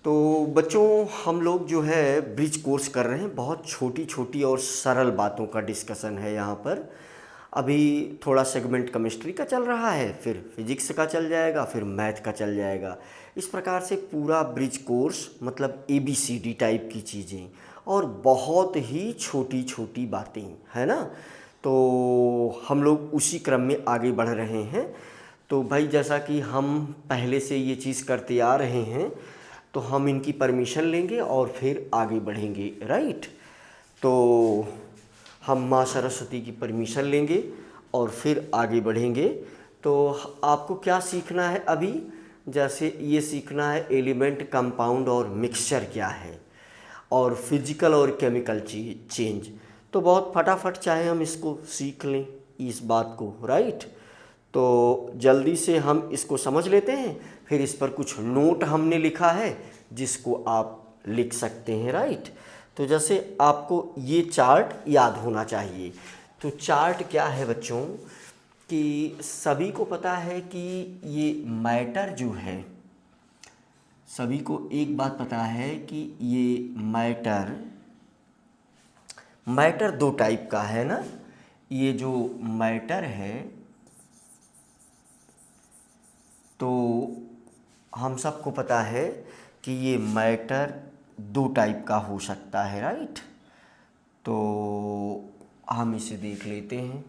तो बच्चों, हम लोग जो है ब्रिज कोर्स कर रहे हैं। बहुत छोटी छोटी और सरल बातों का डिस्कशन है यहाँ पर। अभी थोड़ा सेगमेंट केमिस्ट्री का चल रहा है, फिर फिजिक्स का चल जाएगा, फिर मैथ का चल जाएगा। इस प्रकार से पूरा ब्रिज कोर्स मतलब ABCD टाइप की चीज़ें और बहुत ही छोटी छोटी बातें, है ना। तो हम लोग उसी क्रम में आगे बढ़ रहे हैं। तो भाई, जैसा कि हम पहले से ये चीज़ करते आ रहे हैं, तो हम इनकी परमिशन लेंगे और फिर आगे बढ़ेंगे, राइट। तो हम माँ सरस्वती की परमिशन लेंगे और फिर आगे बढ़ेंगे। तो आपको क्या सीखना है अभी? जैसे ये सीखना है एलिमेंट, कंपाउंड और मिक्सचर क्या है, और फिजिकल और केमिकल चेंज। तो बहुत फटाफट चाहे हम इसको सीख लें, इस बात को, राइट। तो जल्दी से हम इसको समझ लेते हैं, फिर इस पर कुछ नोट हमने लिखा है जिसको आप लिख सकते हैं, राइट। तो जैसे आपको ये चार्ट याद होना चाहिए। तो चार्ट क्या है बच्चों, कि सभी को पता है कि ये मैटर जो है, सभी को एक बात पता है कि ये मैटर मैटर दो टाइप का है ना। ये जो मैटर है, तो हम सबको पता है कि ये मैटर दो टाइप का हो सकता है, राइट। तो हम इसे देख लेते हैं।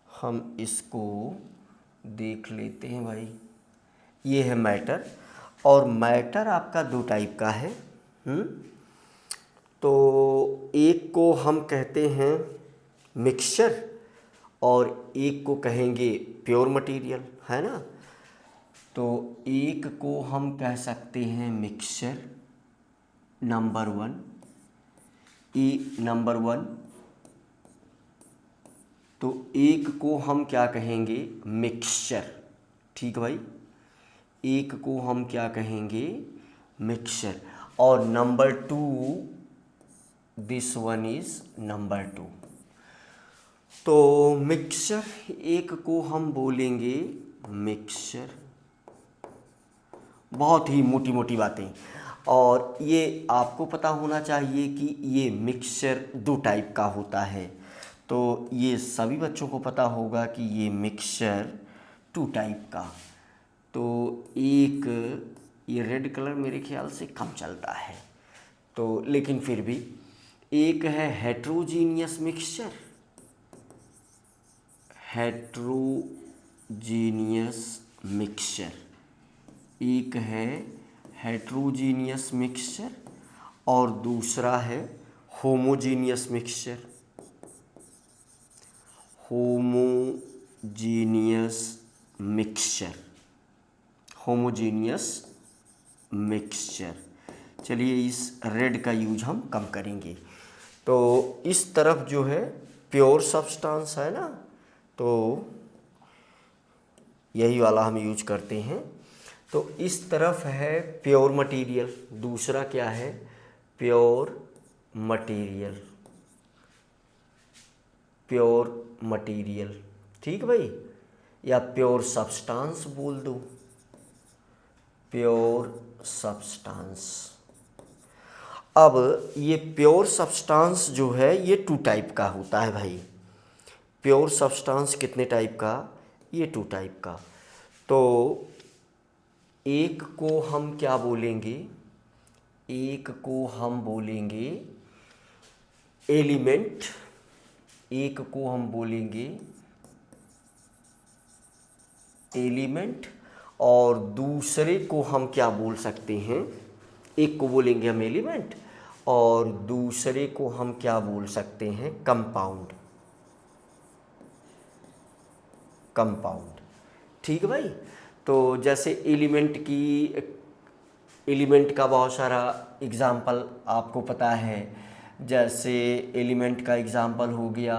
हम इसको देख लेते हैं भाई। ये है मैटर, और मैटर आपका दो टाइप का है। तो एक को हम कहते हैं मिक्सचर और एक को कहेंगे प्योर मटेरियल, है ना। तो एक को हम कह सकते हैं mixture, number one, number one. तो एक को हम क्या कहेंगे? मिक्सचर, ठीक भाई। एक को हम क्या कहेंगे? मिक्सचर। और number two, this one is number two. तो मिक्सचर एक को हम बोलेंगे मिक्सचर, बहुत ही मोटी मोटी बातें। और ये आपको पता होना चाहिए कि ये मिक्सचर दो टाइप का होता है। तो ये सभी बच्चों को पता होगा कि ये मिक्सचर टू टाइप का। तो एक, ये रेड कलर मेरे ख्याल से कम चलता है, तो लेकिन फिर भी एक है हेट्रोजीनियस मिक्सचर, हेट्रोजीनियस मिक्सचर। एक है हेट्रोजीनियस मिक्सचर और दूसरा है homogeneous mixture. Homogeneous mixture, homogeneous mixture. चलिए, इस रेड का यूज हम कम करेंगे। तो इस तरफ जो है प्योर सब्सटेंस है ना, तो यही वाला हम यूज करते हैं। तो इस तरफ है प्योर मटेरियल, दूसरा क्या है? प्योर मटेरियल, प्योर मटेरियल, ठीक भाई। या प्योर सब्सटेंस बोल दो, प्योर सब्सटेंस। अब ये प्योर सब्सटेंस जो है ये टू टाइप का होता है भाई। प्योर सब्सटेंस कितने टाइप का? ये टू टाइप का। तो एक को हम क्या बोलेंगे? एक को हम बोलेंगे एलिमेंट, एक को हम बोलेंगे एलिमेंट, और दूसरे को हम क्या बोल सकते हैं? एक को बोलेंगे हम एलिमेंट और दूसरे को हम क्या बोल सकते हैं? कंपाउंड, कंपाउंड, ठीक भाई। तो जैसे एलिमेंट का बहुत सारा एग्जाम्पल आपको पता है। जैसे एलिमेंट का एग्जाम्पल हो गया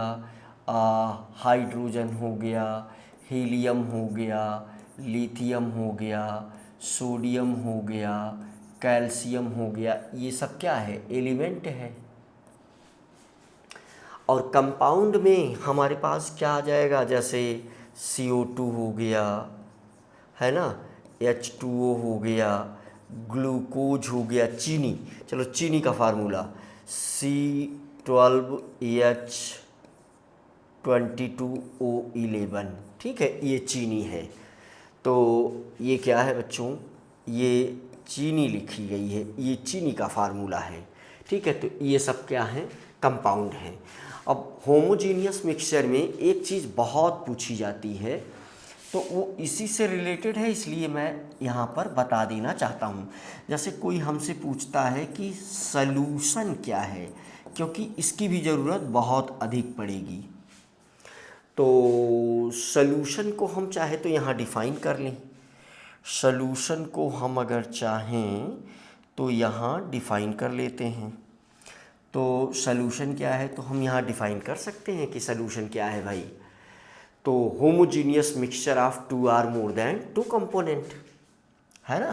हाइड्रोजन हो गया, हीलियम हो गया, लिथियम हो गया, सोडियम हो गया, कैल्शियम हो गया। ये सब क्या है? एलिमेंट है। और कंपाउंड में हमारे पास क्या आ जाएगा? जैसे CO2 हो गया, है ना, H2O हो गया, ग्लूकोज हो गया, चीनी, चलो चीनी का फार्मूला C12H22O11, ठीक है, ये चीनी है। तो ये क्या है बच्चों, ये चीनी लिखी गई है, ये चीनी का फार्मूला है, ठीक है। तो ये सब क्या है, कंपाउंड हैं। अब होमोजीनियस मिक्सचर में एक चीज़ बहुत पूछी जाती है, तो वो इसी से रिलेटेड है, इसलिए मैं यहाँ पर बता देना चाहता हूँ। जैसे कोई हमसे पूछता है कि सलूशन क्या है, क्योंकि इसकी भी ज़रूरत बहुत अधिक पड़ेगी। तो सलूशन को हम चाहे तो यहाँ डिफ़ाइन कर लें। सलूशन को हम अगर चाहें तो यहाँ डिफ़ाइन कर लेते हैं। तो सलूशन क्या है, तो हम यहाँ डिफ़ाइन कर सकते हैं कि सलूशन क्या है भाई। तो homogeneous mixture of two or more than two component, है ना।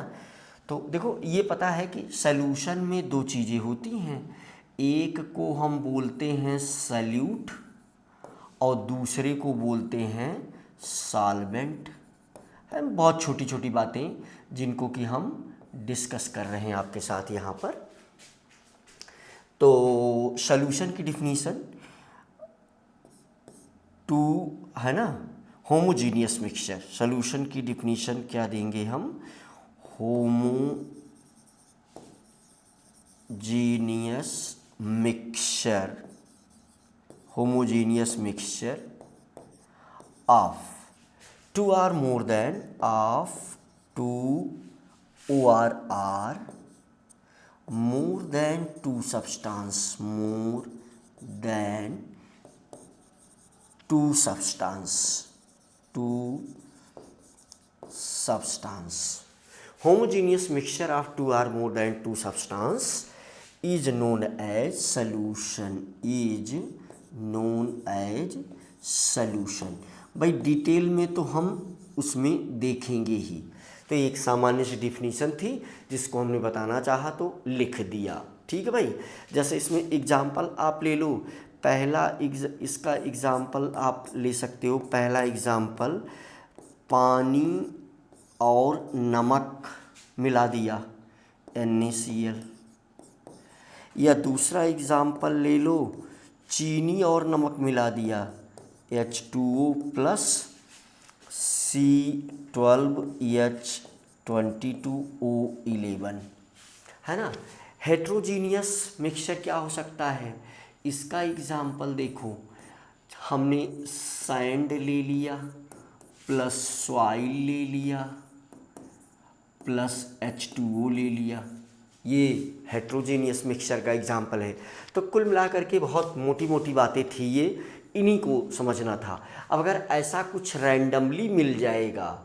तो देखो ये पता है कि सलूशन में दो चीज़ें होती हैं, एक को हम बोलते हैं सल्यूट और दूसरे को बोलते हैं सॉल्वेंट, है। बहुत छोटी छोटी बातें जिनको कि हम डिस्कस कर रहे हैं आपके साथ यहाँ पर। तो सॉल्यूशन की डिफिनीशन टू, है ना, होमोजीनियस मिक्सचर, सॉल्यूशन की डिफिनीशन क्या देंगे हम, homogeneous mixture, homogeneous mixture of two or more than of two OR more than two substance, more than two substance, two substance. Homogeneous mixture of two or more than two substance is known as solution, is known as solution. भाई detail में तो हम उसमें देखेंगे ही। तो एक सामान्य सी definition थी जिसको हमने बताना चाहा तो लिख दिया, ठीक है भाई। जैसे इसमें एग्जाम्पल आप ले लो, पहला इसका एग्जाम्पल आप ले सकते हो। पहला एग्जाम्पल, पानी और नमक मिला दिया NaCl, या दूसरा एग्जाम्पल ले लो, चीनी और नमक मिला दिया H2O प्लस C12H22O11, है ना। हेट्रोजीनियस मिक्सचर क्या हो सकता है, इसका एग्जाम्पल देखो, हमने सैंड ले लिया प्लस सॉइल ले लिया प्लस H2O ले लिया, ये हेट्रोजीनियस मिक्सचर का एग्जाम्पल है। तो कुल मिलाकर के बहुत मोटी मोटी बातें थी, ये इन्हीं को समझना था। अब अगर ऐसा कुछ रैंडमली मिल जाएगा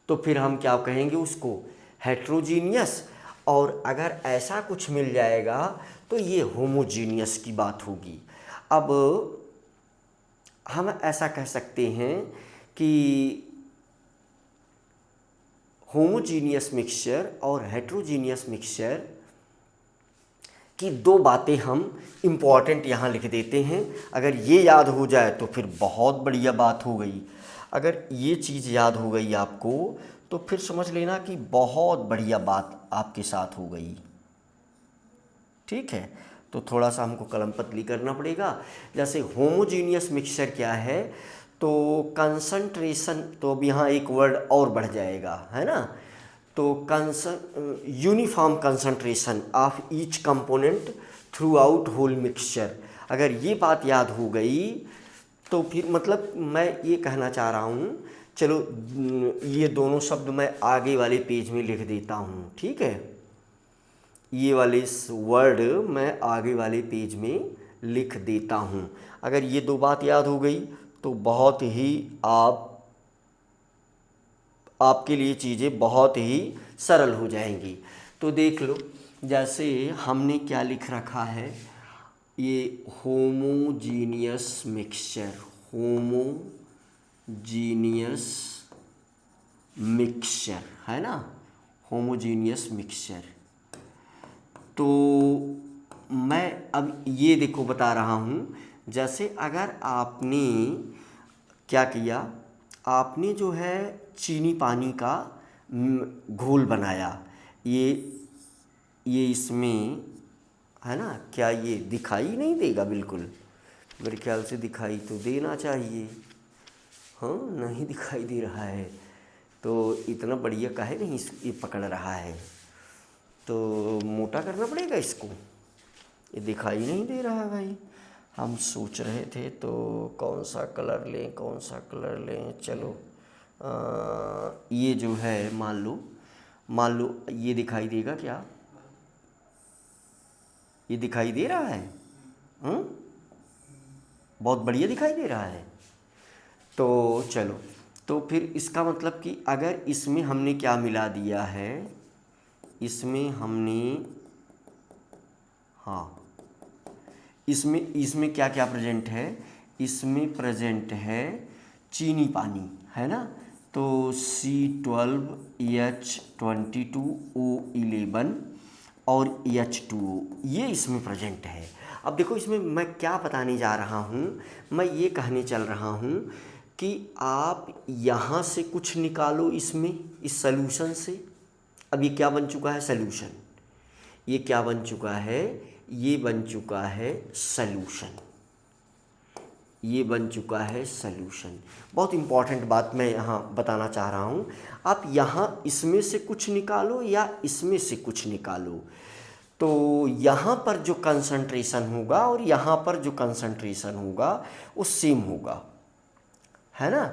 तो फिर हम क्या कहेंगे उसको, हेट्रोजीनियस, और अगर ऐसा कुछ मिल जाएगा तो ये होमोजीनियस की बात होगी। अब हम ऐसा कह सकते हैं कि होमोजीनियस मिक्सचर और हेट्रोजीनियस मिक्सचर कि दो बातें हम इम्पॉर्टेंट यहाँ लिख देते हैं। अगर ये याद हो जाए तो फिर बहुत बढ़िया बात हो गई। अगर ये चीज़ याद हो गई आपको तो फिर समझ लेना कि बहुत बढ़िया बात आपके साथ हो गई, ठीक है। तो थोड़ा सा हमको कलम पतली करना पड़ेगा। जैसे होमोजीनियस मिक्सचर क्या है, तो कंसंट्रेशन, तो अब यहाँ एक वर्ड और बढ़ जाएगा, है ना। तो uniform concentration of each component throughout whole mixture, अगर ये बात याद हो गई तो फिर मतलब मैं ये कहना चाह रहा हूँ, चलो ये दोनों शब्द मैं आगे वाले पेज में लिख देता हूँ, ठीक है। ये वाले वर्ड मैं आगे वाले पेज में लिख देता हूँ। अगर ये दो बात याद हो गई तो बहुत ही आपके लिए चीज़ें बहुत ही सरल हो जाएंगी। तो देख लो, जैसे हमने क्या लिख रखा है, ये होमोजीनियस मिक्सचर, होमोजीनियस मिक्सचर, है ना, होमोजीनियस मिक्सचर। तो मैं अब ये देखो बता रहा हूँ, जैसे अगर आपने क्या किया, आपने जो है चीनी पानी का घोल बनाया। ये इसमें है ना, क्या ये दिखाई नहीं देगा? बिल्कुल मेरे ख्याल से दिखाई तो देना चाहिए। हाँ, नहीं दिखाई दे रहा है तो इतना बढ़िया काहे नहीं ये पकड़ रहा है, तो मोटा करना पड़ेगा इसको। ये दिखाई नहीं दे रहा है भाई। हम सोच रहे थे तो कौन सा कलर लें, कौन सा कलर लें। चलो ये जो है मान लो ये दिखाई देगा क्या? ये दिखाई दे रहा है। हम्म, बहुत बढ़िया दिखाई दे रहा है। तो चलो, तो फिर इसका मतलब कि अगर इसमें हमने क्या मिला दिया है, इसमें हमने, हाँ, इसमें क्या क्या प्रेजेंट है? इसमें प्रेजेंट है चीनी पानी, है ना। तो C12H22O11 और H2O ये इसमें प्रेजेंट है। अब देखो इसमें मैं क्या बताने जा रहा हूँ, मैं ये कहने चल रहा हूँ कि आप यहाँ से कुछ निकालो इसमें, इस सल्यूशन से। अब ये क्या बन चुका है? सल्यूशन। ये क्या बन चुका है? ये बन चुका है सल्यूशन। ये बन चुका है सल्यूशन। बहुत इम्पॉर्टेंट बात मैं यहाँ बताना चाह रहा हूँ। आप यहाँ इसमें से कुछ निकालो या इसमें से कुछ निकालो, तो यहाँ पर जो कंसंट्रेशन होगा और यहाँ पर जो कंसंट्रेशन होगा वो सेम होगा, है ना।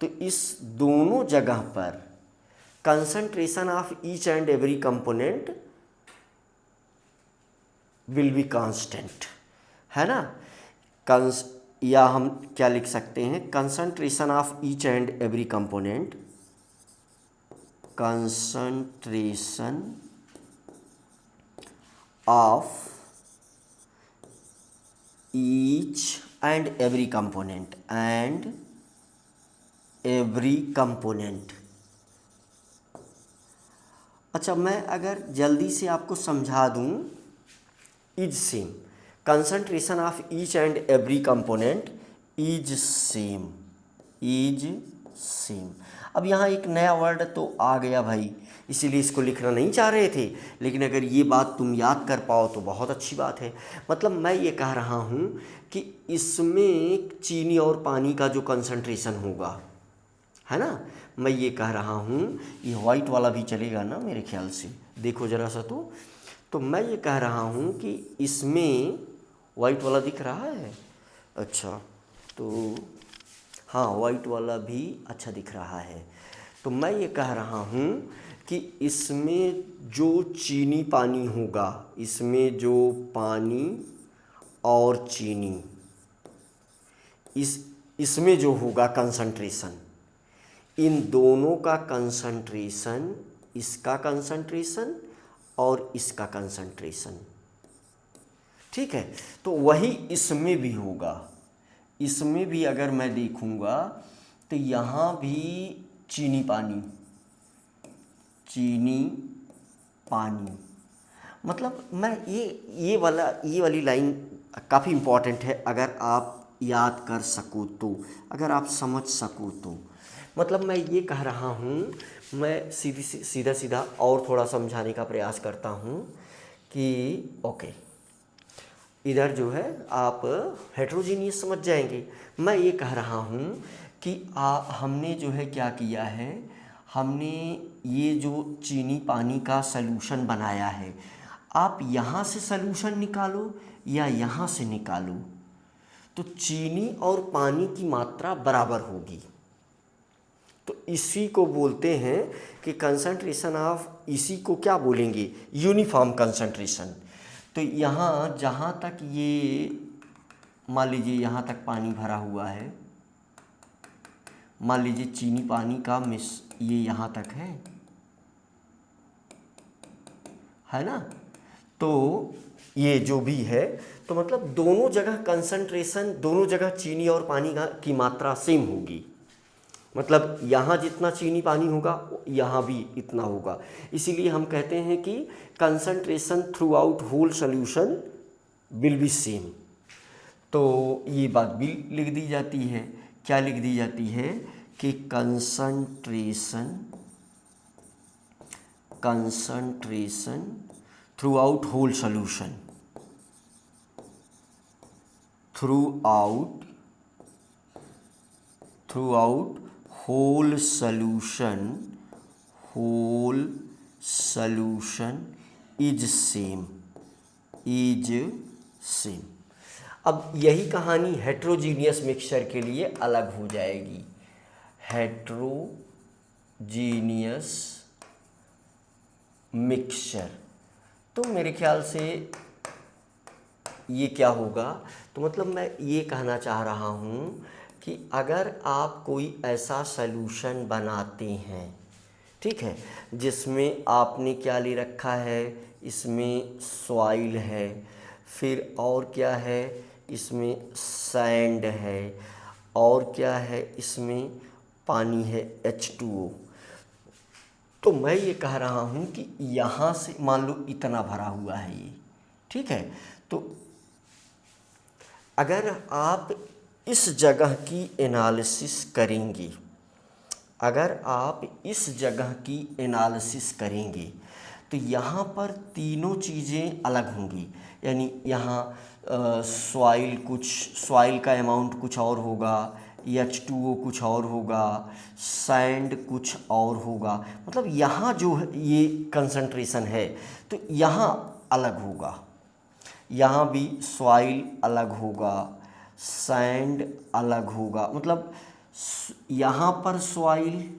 तो इस दोनों जगह पर concentration of each and every component will be constant, है ना। या हम क्या लिख सकते हैं? Concentration of each and every component, concentration of each and every component and every component. अच्छा, मैं अगर जल्दी से आपको समझा दूं, is same, concentration of each and every component is same, is same. अब यहाँ एक नया वर्ड तो आ गया भाई, इसीलिए इसको लिखना नहीं चाह रहे थे, लेकिन अगर ये बात तुम याद कर पाओ तो बहुत अच्छी बात है। मतलब मैं ये कह रहा हूँ कि इसमें चीनी और पानी का जो कंसंट्रेशन होगा, है ना, मैं ये कह रहा हूँ, ये वाइट वाला भी चलेगा ना मेरे ख्याल से, देखो ज़रा सा। तो मैं ये कह रहा हूँ कि इसमें वाइट वाला दिख रहा है। अच्छा, तो हाँ, वाइट वाला भी अच्छा दिख रहा है। तो मैं ये कह रहा हूँ कि इसमें जो चीनी पानी होगा, इसमें जो पानी और चीनी, इसमें जो होगा कंसंट्रेशन, इन दोनों का कंसंट्रेशन, इसका कंसंट्रेशन और इसका कंसंट्रेशन, ठीक है। तो वही इसमें भी होगा। इसमें भी अगर मैं देखूंगा तो यहाँ भी चीनी पानी, चीनी पानी, मतलब मैं ये वाली लाइन काफ़ी इम्पॉर्टेंट है। अगर आप याद कर सको तो, अगर आप समझ सको तो, मतलब मैं ये कह रहा हूँ, मैं सीधा सीधा और थोड़ा समझाने का प्रयास करता हूँ कि ओके, इधर जो है आप हेट्रोजीनियस समझ जाएंगे। मैं ये कह रहा हूँ कि हमने जो है क्या किया है, हमने ये जो चीनी पानी का सलूशन बनाया है, आप यहाँ से सलूशन निकालो या यहाँ से निकालो, तो चीनी और पानी की मात्रा बराबर होगी। तो इसी को बोलते हैं कि कंसंट्रेशन ऑफ, इसी को क्या बोलेंगे? Uniform concentration. तो यहाँ जहाँ तक ये, मान लीजिए यहाँ तक पानी भरा हुआ है, मान लीजिए चीनी पानी का ये यहाँ तक है ना। तो ये जो भी है, तो मतलब दोनों जगह कंसंट्रेशन, दोनों जगह चीनी और पानी की मात्रा सेम होगी। मतलब यहाँ जितना चीनी पानी होगा यहाँ भी इतना होगा। इसीलिए हम कहते हैं कि concentration throughout whole solution will be same. तो ये बात भी लिख दी जाती है, क्या लिख दी जाती है कि concentration concentration throughout whole solution, throughout whole solution is same. अब यही कहानी हेट्रोजीनियस मिक्सचर के लिए अलग हो जाएगी। हेट्रोजीनियस मिक्सचर, तो मेरे ख्याल से ये क्या होगा, तो मतलब मैं ये कहना चाह रहा हूँ कि अगर आप कोई ऐसा सलूशन बनाते हैं, ठीक है, जिसमें आपने क्या ले रखा है, इसमें सॉइल है, फिर और क्या है, इसमें सैंड है, और क्या है, इसमें पानी है H2O। तो मैं ये कह रहा हूँ कि यहाँ से मान लो इतना भरा हुआ है ये, ठीक है, तो अगर आप इस जगह की एनालिसिस करेंगे, अगर आप इस जगह की एनालिसिस करेंगे तो यहाँ पर तीनों चीज़ें अलग होंगी। यानी यहाँ सॉइल का अमाउंट कुछ और होगा, H2O कुछ और होगा, सैंड कुछ और होगा, मतलब यहाँ जो है ये कंसंट्रेशन है तो यहाँ अलग होगा, यहाँ भी सॉइल अलग होगा, सैंड अलग होगा, मतलब यहाँ पर सॉइल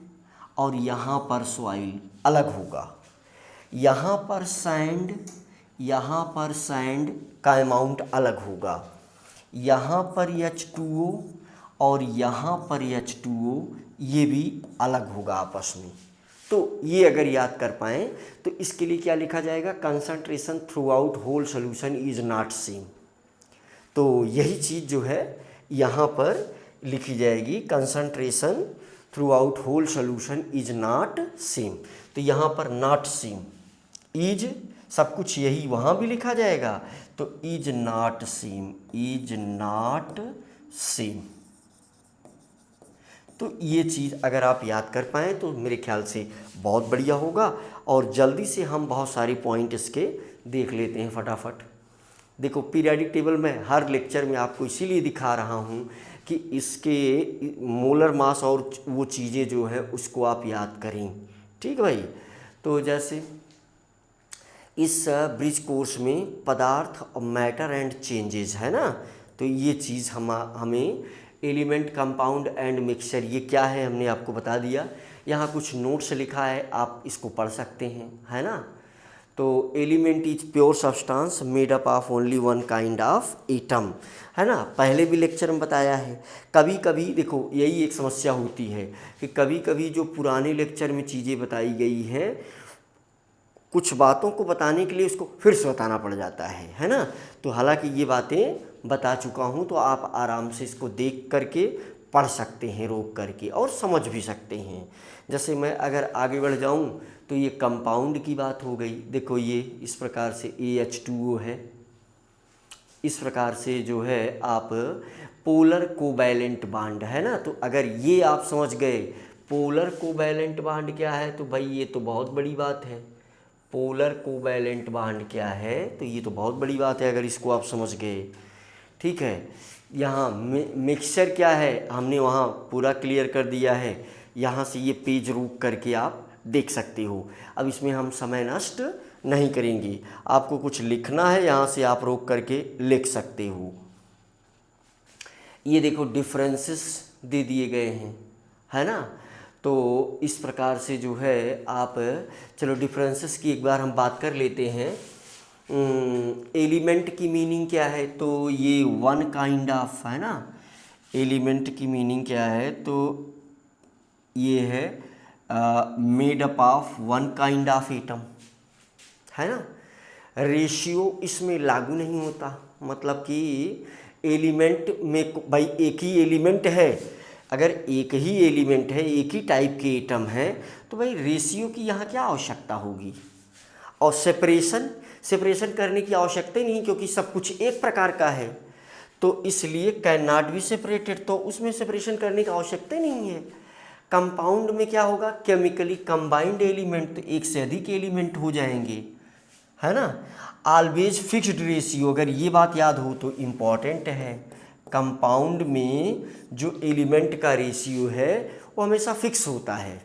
और यहाँ पर सॉइल अलग होगा, यहाँ पर सैंड का अमाउंट अलग होगा, यहाँ पर H2O और यहाँ पर H2O ये भी अलग होगा आपस में। तो ये अगर याद कर पाएँ तो इसके लिए क्या लिखा जाएगा, concentration throughout whole solution is not same. तो यही चीज़ जो है यहाँ पर लिखी जाएगी, concentration throughout whole solution is not same. तो यहाँ पर नॉट सेम, इज सब कुछ यही वहाँ भी लिखा जाएगा, तो इज नॉट सेम। तो ये चीज़ अगर आप याद कर पाएँ तो मेरे ख्याल से बहुत बढ़िया होगा। और जल्दी से हम बहुत सारे पॉइंट इसके देख लेते हैं फटाफट। देखो, पीरियोडिक टेबल में हर लेक्चर में आपको इसीलिए दिखा रहा हूँ कि इसके मोलर मास और वो चीज़ें जो है उसको आप याद करें, ठीक भाई। तो जैसे इस ब्रिज कोर्स में पदार्थ और मैटर एंड चेंजेस है ना, तो ये चीज़ हमें एलिमेंट, कंपाउंड एंड मिक्सचर ये क्या है हमने आपको बता दिया। यहाँ कुछ नोट्स लिखा है, आप इसको पढ़ सकते हैं, है ना। तो element is pure substance made up of only one kind of atom, है ना, पहले भी लेक्चर में बताया है। कभी कभी देखो यही एक समस्या होती है कि कभी कभी जो पुराने लेक्चर में चीज़ें बताई गई हैं, कुछ बातों को बताने के लिए उसको फिर से बताना पड़ जाता है ना। तो हालांकि ये बातें बता चुका हूँ, तो आप आराम से इसको देख करके पढ़ सकते हैं रोक करके, और समझ भी सकते हैं। जैसे मैं अगर आगे बढ़ जाऊँ तो ये कंपाउंड की बात हो गई। देखो ये इस प्रकार से AH2O है, इस प्रकार से जो है आप पोलर कोवैलेंट बॉन्ड है ना। तो अगर ये आप समझ गए पोलर कोवैलेंट बॉन्ड क्या है, तो भाई ये तो बहुत बड़ी बात है। पोलर कोवैलेंट बॉन्ड क्या है, तो ये तो बहुत बड़ी बात है अगर इसको आप समझ गए, ठीक है। यहाँ मिक्सचर क्या है हमने वहाँ पूरा क्लियर कर दिया है। यहाँ से ये पेज रोक करके आप देख सकते हो। अब इसमें हम समय नष्ट नहीं करेंगे, आपको कुछ लिखना है यहाँ से आप रोक करके लिख सकते हो। ये देखो डिफरेंसेस दे दिए गए हैं, है ना। तो इस प्रकार से जो है आप, चलो डिफरेंसेस की एक बार हम बात कर लेते हैं। एलिमेंट की मीनिंग क्या है, तो ये वन काइंड ऑफ, है ना। एलिमेंट की मीनिंग क्या है, तो ये है made up of one kind of atom, है ना। रेशियो इसमें लागू नहीं होता, मतलब कि एलिमेंट में भाई एक ही एलिमेंट है, अगर एक ही एलिमेंट है, एक ही टाइप के एटम है, तो भाई रेशियो की यहाँ क्या आवश्यकता होगी। और सेपरेशन करने की आवश्यकता ही नहीं, क्योंकि सब कुछ एक प्रकार का है, तो इसलिए कैन नॉट बी सेपरेटेड, तो उसमें सेपरेशन करने की आवश्यकता ही नहीं है। कंपाउंड में क्या होगा, केमिकली कंबाइंड एलिमेंट, तो एक से अधिक एलिमेंट हो जाएंगे, है ना। ऑलवेज फिक्स्ड रेशियो, अगर ये बात याद हो तो इम्पॉर्टेंट है। कंपाउंड में जो एलिमेंट का रेशियो है वो हमेशा फिक्स होता है।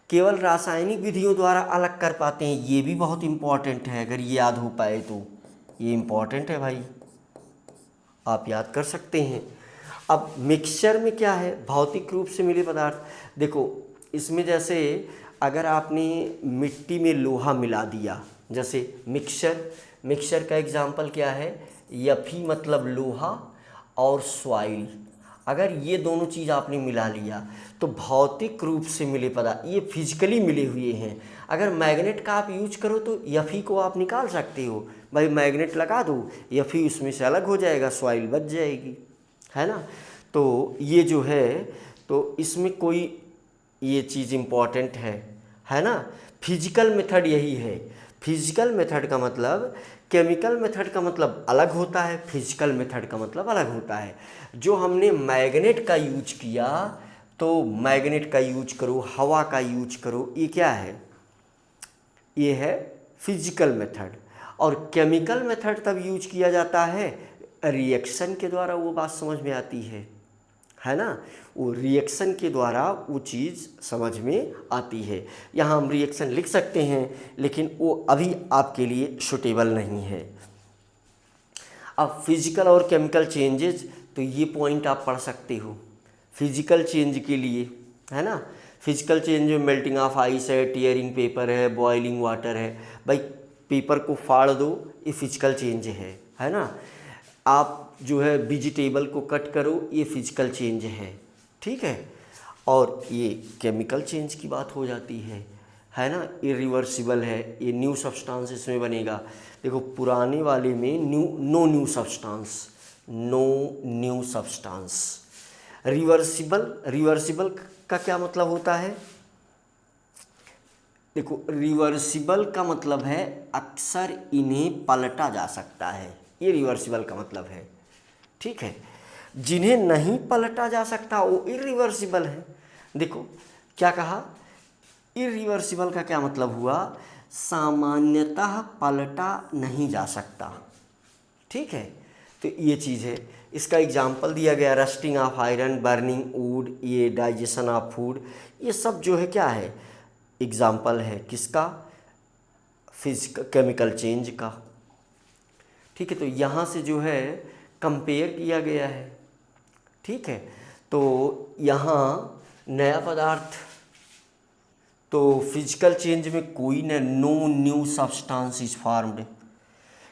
केवल रासायनिक विधियों द्वारा अलग कर पाते हैं, ये भी बहुत इम्पॉर्टेंट है, अगर ये याद हो पाए तो ये इम्पॉर्टेंट है भाई, आप याद कर सकते हैं। अब मिक्सचर में क्या है, भौतिक रूप से मिले पदार्थ। देखो इसमें जैसे अगर आपने मिट्टी में लोहा मिला दिया, जैसे मिक्सचर का एग्जाम्पल क्या है, यफी मतलब लोहा और सॉइल, अगर ये दोनों चीज़ आपने मिला लिया तो भौतिक रूप से मिले पदार्थ, ये फिजिकली मिले हुए हैं। अगर मैग्नेट का आप यूज करो तो यफी को आप निकाल सकते हो, भाई मैग्नेट लगा दो, यफी उसमें से अलग हो जाएगा, सॉइल बच जाएगी, है ना। तो ये जो है, तो इसमें कोई ये चीज़ इम्पॉर्टेंट है ना। फिजिकल मेथड यही है। फिजिकल मेथड का मतलब, केमिकल मेथड का मतलब अलग होता है, फिजिकल मेथड का मतलब अलग होता है। जो हमने मैग्नेट का यूज किया, तो मैग्नेट का यूज करो, हवा का यूज करो, ये क्या है, ये है फिजिकल मेथड। और केमिकल मेथड तब यूज किया जाता है रिएक्शन के द्वारा, वो बात समझ में आती है ना। वो रिएक्शन के द्वारा वो चीज़ समझ में आती है। यहाँ हम रिएक्शन लिख सकते हैं लेकिन वो अभी आपके लिए सूटेबल नहीं है। अब फिजिकल और केमिकल चेंजेस, तो ये पॉइंट आप पढ़ सकते हो फिजिकल चेंज के लिए, है ना। फिजिकल चेंज में मेल्टिंग ऑफ आइस है, टीयरिंग पेपर है, बॉइलिंग वाटर है। भाई पेपर को फाड़ दो, ये फिजिकल चेंज है ना। आप जो है वेजिटेबल को कट करो, ये फिजिकल चेंज है, ठीक है। और ये केमिकल चेंज की बात हो जाती है ना। इरिवर्सिबल है, ये न्यू सब्सटेंस इसमें बनेगा। देखो पुराने वाले में नो न्यू सब्सटेंस। रिवर्सिबल का क्या मतलब होता है, देखो रिवर्सिबल का मतलब है अक्सर इन्हें पलटा जा सकता है, ये रिवर्सिबल का मतलब है, ठीक है। जिन्हें नहीं पलटा जा सकता वो इरिवर्सिबल है। देखो क्या कहा, इरिवर्सिबल का क्या मतलब हुआ, सामान्यतः पलटा नहीं जा सकता, ठीक है। तो ये चीज़ है, इसका एग्जाम्पल दिया गया rusting of iron, burning would, ये डाइजेशन ऑफ फूड, ये सब जो है क्या है, एग्जाम्पल है किसका, फिजिकल केमिकल चेंज का, ठीक है। तो यहाँ से जो है कंपेयर किया गया है, ठीक है। तो यहाँ नया पदार्थ, तो फिजिकल चेंज में कोई no new substance is formed,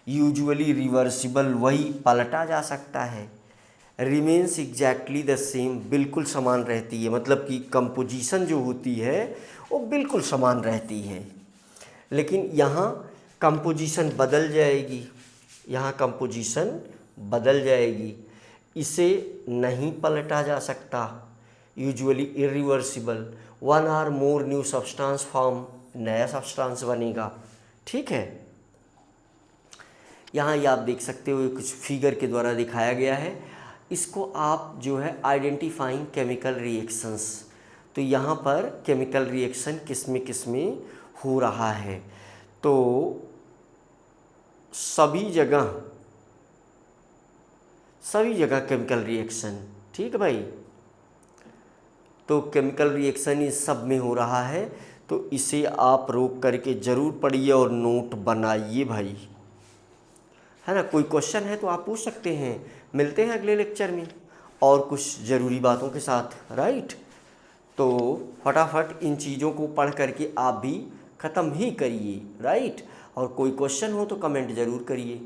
usually reversible, वही पलटा जा सकता है। रिमेन्स एग्जैक्टली द सेम, बिल्कुल समान रहती है, मतलब कि कंपोजिशन जो होती है वो बिल्कुल समान रहती है। लेकिन यहाँ कंपोजिशन बदल जाएगी, यहाँ कंपोजिशन बदल जाएगी, इसे नहीं पलटा जा सकता, usually irreversible. One or more new substance form, नया सब्सटेंस बनेगा, ठीक है। यहाँ ये आप देख सकते हो, कुछ फिगर के द्वारा दिखाया गया है। इसको आप जो है आइडेंटिफाइंग केमिकल रिएक्शंस, तो यहाँ पर केमिकल रिएक्शन किस में हो रहा है, तो सभी जगह केमिकल रिएक्शन, ठीक है भाई। तो केमिकल रिएक्शन इस सब में हो रहा है, तो इसे आप रोक करके ज़रूर पढ़िए और नोट बनाइए भाई, है ना। कोई क्वेश्चन है तो आप पूछ सकते हैं। मिलते हैं अगले लेक्चर में और कुछ ज़रूरी बातों के साथ, राइट। तो फटाफट इन चीज़ों को पढ़ करके आप भी ख़त्म ही करिए, राइट। और कोई क्वेश्चन हो तो कमेंट ज़रूर करिए।